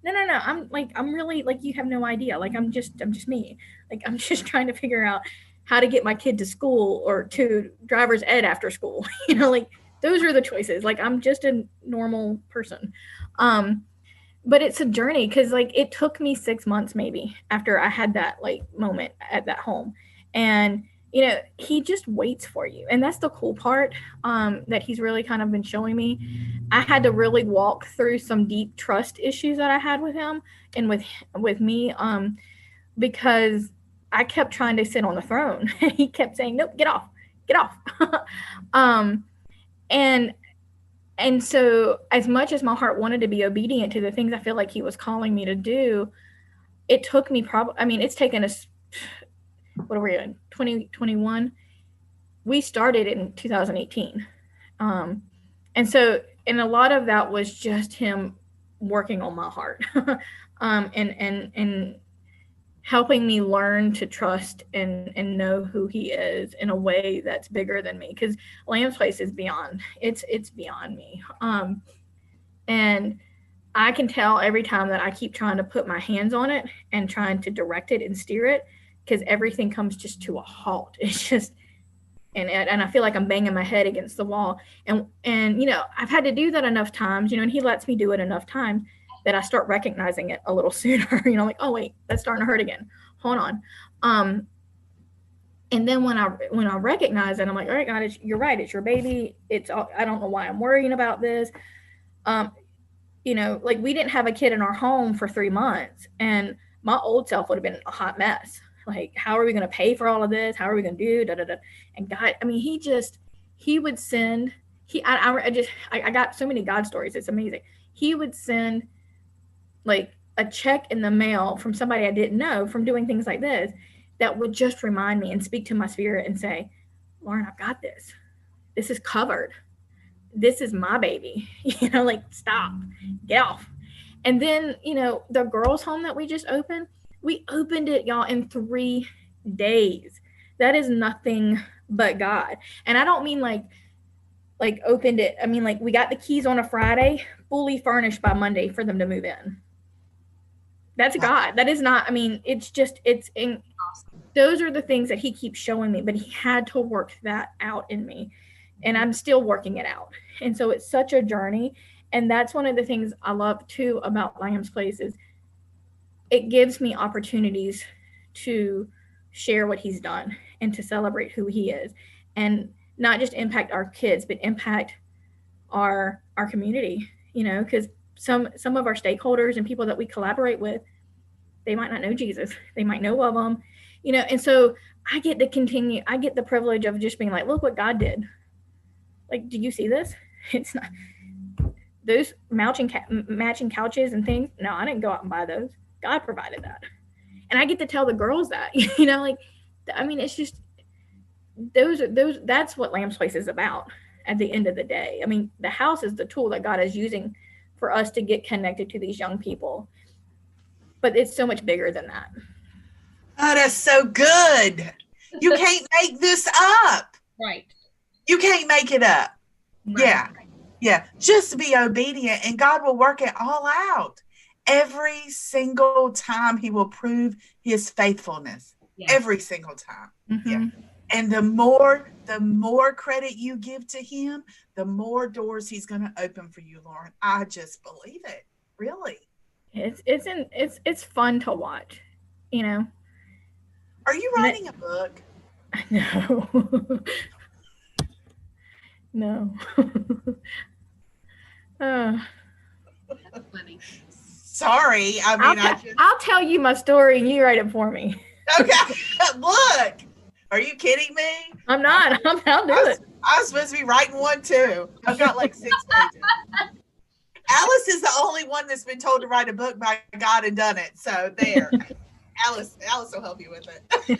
I'm really, like, you have no idea. Like, I'm just me. Like, I'm just trying to figure out how to get my kid to school or to driver's ed after school. Like, those are the choices. Like, I'm just a normal person. But it's a journey, because, like, it took me 6 months maybe after I had that, like, moment at that home. And, he just waits for you. And that's the cool part that he's really kind of been showing me. I had to really walk through some deep trust issues that I had with him and with me, because I kept trying to sit on the throne. He kept saying, nope, get off. And so as much as my heart wanted to be obedient to the things I feel like he was calling me to do, it took me it's taken us, what are we in, 2021? We started in 2018. And a lot of that was just him working on my heart and helping me learn to trust and know who he is in a way that's bigger than me, because Lamb's Place is beyond, it's beyond me. And I can tell every time that I keep trying to put my hands on it and trying to direct it and steer it, because everything comes just to a halt. It's just, and I feel like I'm banging my head against the wall. And I've had to do that enough times, and he lets me do it enough times that I start recognizing it a little sooner. Like, oh wait, that's starting to hurt again. Hold on. And then when I recognize it, I'm like, all right, God, you're right. It's your baby. I don't know why I'm worrying about this. Like we didn't have a kid in our home for 3 months, and my old self would have been a hot mess. Like, how are we going to pay for all of this? How are we going to do? Da, da, da. And God, I mean, he would send, I got so many God stories. It's amazing. He would send like a check in the mail from somebody I didn't know from doing things like this that would just remind me and speak to my spirit and say, Lauren, I've got this. This is covered. This is my baby. Like, stop, get off. And then, the girls' home that we just opened, we opened it, y'all, in 3 days. That is nothing but God. And I don't mean like opened it. I mean, like, we got the keys on a Friday, fully furnished by Monday for them to move in. That's God. That is not, I mean, those are the things that he keeps showing me, but he had to work that out in me. And I'm still working it out. And so it's such a journey. And that's one of the things I love too about Lamb's Place is it gives me opportunities to share what he's done and to celebrate who he is, and not just impact our kids, but impact our community, because some of our stakeholders and people that we collaborate with, they might not know Jesus. They might know of him, and so I get the privilege of just being like, look what God did. Like, do you see this? It's not those matching couches and things. No, I didn't go out and buy those. God provided that. And I get to tell the girls that, like, I mean, it's just that's what Lamb's Place is about at the end of the day. I mean, the house is the tool that God is using for us to get connected to these young people. But it's so much bigger than that. Oh, that's so good. You can't make this up. Right. You can't make it up. Right. Yeah. Yeah. Just be obedient and God will work it all out. Every single time he will prove his faithfulness. Yeah. Every single time. Mm-hmm. Yeah. And the more credit you give to him, the more doors he's going to open for you, Lauren. I just believe it. Really. It's fun to watch, Are you writing a book? No. No. That's funny. Sorry. I mean, I'll tell you my story and you write it for me. Okay. Look. Are you kidding me? I'm not. I'll do it. I was supposed to be writing one too. I've got like 6 pages. Alice is the only one that's been told to write a book by God and done it. So there. Alice will help you with it.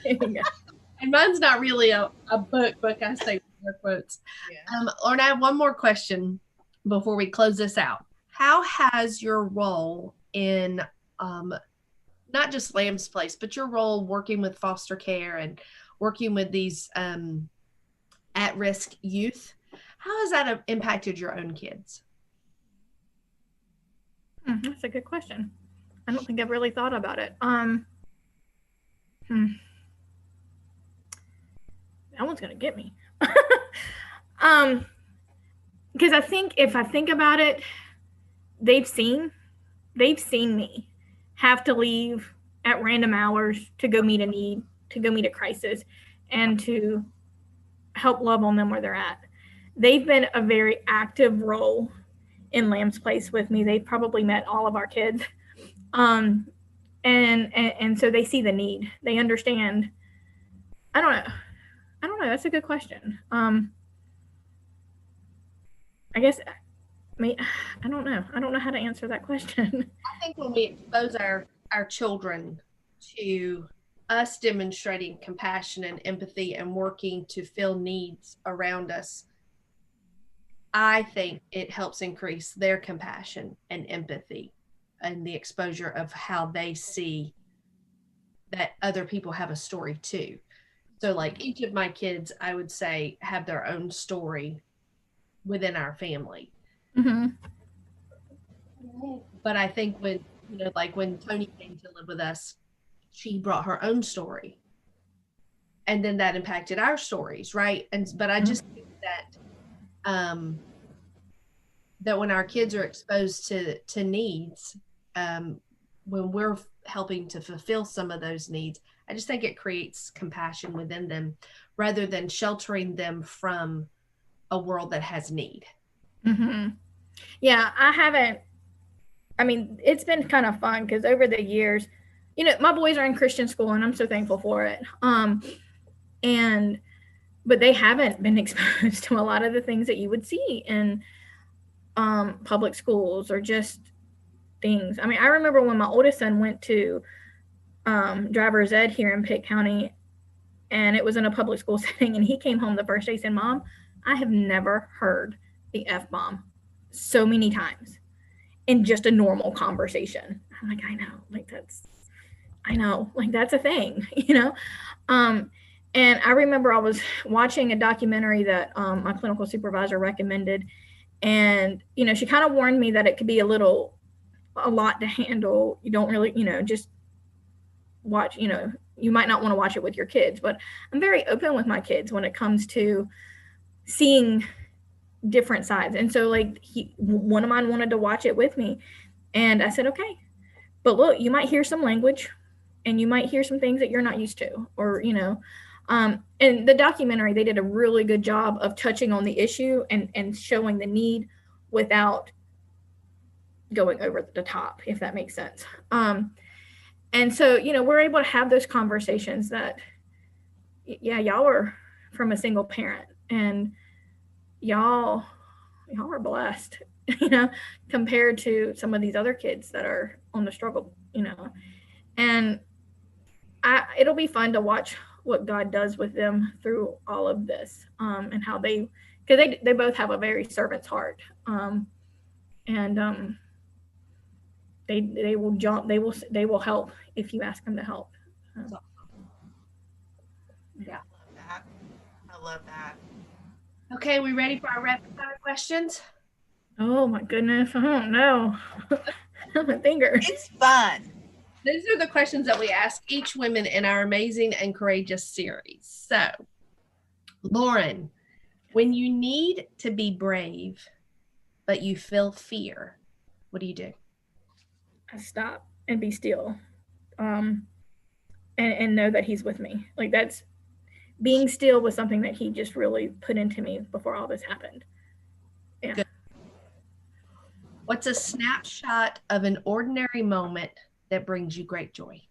And mine's not really a book, I say air quotes. Yeah. Lauren, I have one more question before we close this out. How has your role in not just Lamb's Place, but your role working with foster care and working with these at-risk youth, how has that impacted your own kids? That's a good question. I don't think I've really thought about it. That one's gonna get me. Because I think if I think about it, they've seen me have to leave at random hours to go meet a need, to go meet a crisis, and to help love on them where they're at. They've been a very active role in Lamb's Place with me. They've probably met all of our kids. And so they see the need. They understand. I don't know. That's a good question. I guess, I don't know. I don't know how to answer that question. I think when we expose our children to us demonstrating compassion and empathy and working to fill needs around us, I think it helps increase their compassion and empathy and the exposure of how they see that other people have a story too. So like each of my kids, I would say, have their own story within our family. Mm-hmm. But I think when, like when Tony came to live with us, she brought her own story. and then that impacted our stories, right? But I just think that when our kids are exposed to needs, when we're helping to fulfill some of those needs, I just think it creates compassion within them rather than sheltering them from a world that has need. Mm-hmm. Yeah, it's been kind of fun because over the years, my boys are in Christian school and I'm so thankful for it. But they haven't been exposed to a lot of the things that you would see in public schools or just things. I mean, I remember when my oldest son went to driver's ed here in Pitt County, and it was in a public school setting, and he came home the first day and said, "Mom, I have never heard the F-bomb so many times in just a normal conversation." I'm like, I know, that's a thing, and I remember I was watching a documentary that my clinical supervisor recommended, and she kind of warned me that it could be a lot to handle. You don't really, just watch, you might not want to watch it with your kids, but I'm very open with my kids when it comes to seeing different sides. And so one of mine wanted to watch it with me, and I said, okay, but look, you might hear some language and you might hear some things that you're not used to, or, and the documentary, they did a really good job of touching on the issue and showing the need without going over the top, if that makes sense. And so, we're able to have those conversations that, yeah, y'all are from a single parent and y'all are blessed, compared to some of these other kids that are on the struggle, and it'll be fun to watch what God does with them through all of this, and how because they both have a very servant's heart, and they will help if you ask them to help. Yeah, I love that. Okay, we ready for our rapid fire questions? Oh my goodness, I don't know. My finger. It's fun. These are the questions that we ask each woman in our Amazing and Courageous series. So, Lauren, when you need to be brave, but you feel fear, what do you do? I stop and be still, and know that he's with me. That's being still was something that he just really put into me before all this happened. Yeah. Good. What's a snapshot of an ordinary moment that brings you great joy?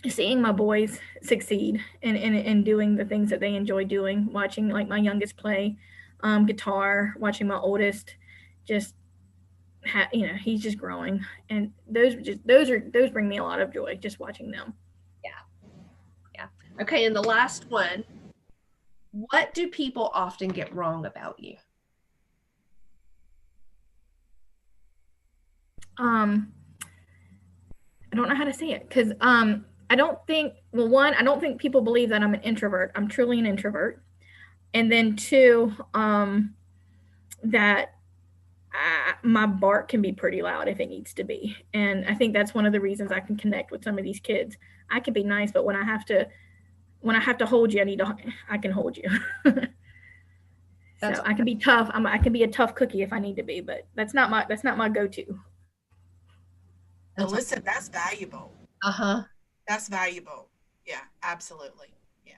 Seeing my boys succeed and doing the things that they enjoy doing, watching my youngest play guitar, watching my oldest just he's just growing, and those bring me a lot of joy, just watching them. Yeah. Okay, and the last one, what do people often get wrong about you? I don't know how to say it, because I don't think people believe that I'm an introvert. I'm truly an introvert. And then two, that my bark can be pretty loud if it needs to be. And I think that's one of the reasons I can connect with some of these kids. I can be nice, but when I have to hold you, I can hold you. So I can be tough. I can be a tough cookie if I need to be, but that's not my go-to. Listen, that's valuable. That's valuable. Yeah, absolutely. Yeah.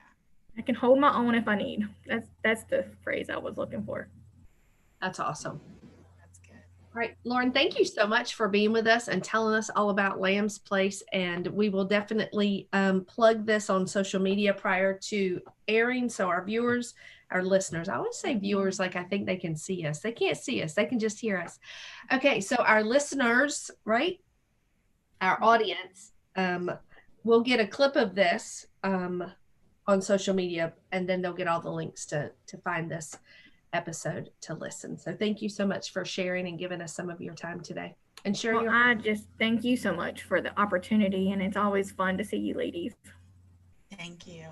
I can hold my own if I need. That's the phrase I was looking for. That's awesome. That's good. All right, Lauren, thank you so much for being with us and telling us all about Lamb's Place. And we will definitely plug this on social media prior to airing. So our viewers, our listeners, I always say viewers like I think they can see us. They can't see us. They can just hear us. Okay, so our listeners, right? Our audience will get a clip of this on social media, and then they'll get all the links to find this episode to listen. So thank you so much for sharing and giving us some of your time today and sharing. I just thank you so much for the opportunity, and it's always fun to see you ladies. Thank you.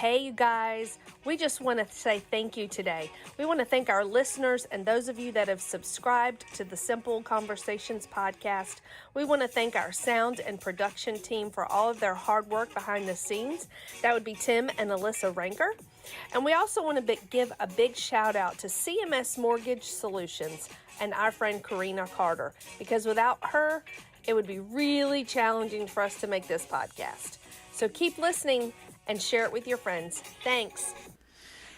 Hey, you guys, we just want to say thank you today. We want to thank our listeners and those of you that have subscribed to the Simple Conversations podcast. We want to thank our sound and production team for all of their hard work behind the scenes. That would be Tim and Alyssa Ranker. And we also want to give a big shout out to CMS Mortgage Solutions and our friend Karina Carter, because without her, it would be really challenging for us to make this podcast. So keep listening and share it with your friends. Thanks.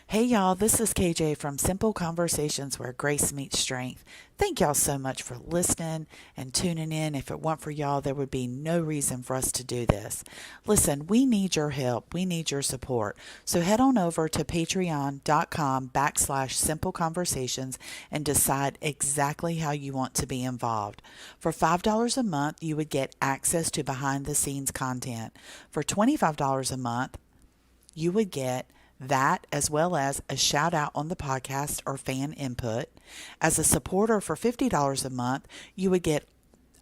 Hey y'all, this is KJ from Simple Conversations where grace meets strength. Thank y'all so much for listening and tuning in. If it weren't for y'all, there would be no reason for us to do this. Listen, we need your help. We need your support. So head on over to patreon.com/Simple Conversations and decide exactly how you want to be involved. For $5 a month, you would get access to behind the scenes content. For $25 a month, you would get that as well as a shout out on the podcast or fan input. As a supporter for $50 a month, you would get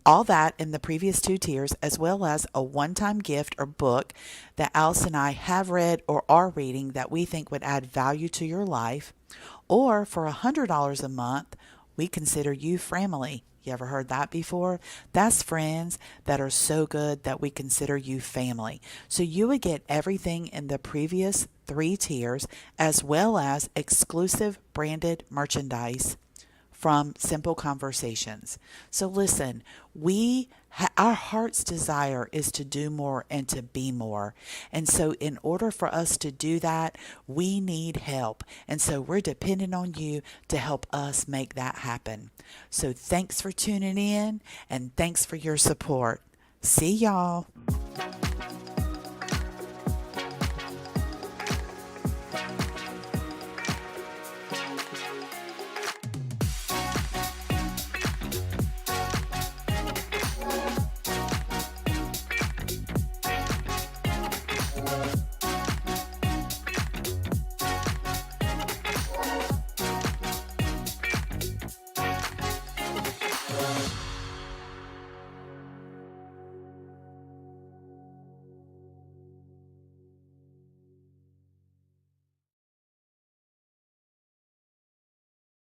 all that in the previous 2 tiers, as well as a one-time gift or book that Alice and I have read or are reading that we think would add value to your life. Or for $100 a month, we consider you family. You ever heard that before? That's friends that are so good that we consider you family. So you would get everything in the previous 3 tiers, as well as exclusive branded merchandise from Simple Conversations. So listen, our heart's desire is to do more and to be more. And so in order for us to do that, we need help. And so we're dependent on you to help us make that happen. So thanks for tuning in and thanks for your support. See y'all.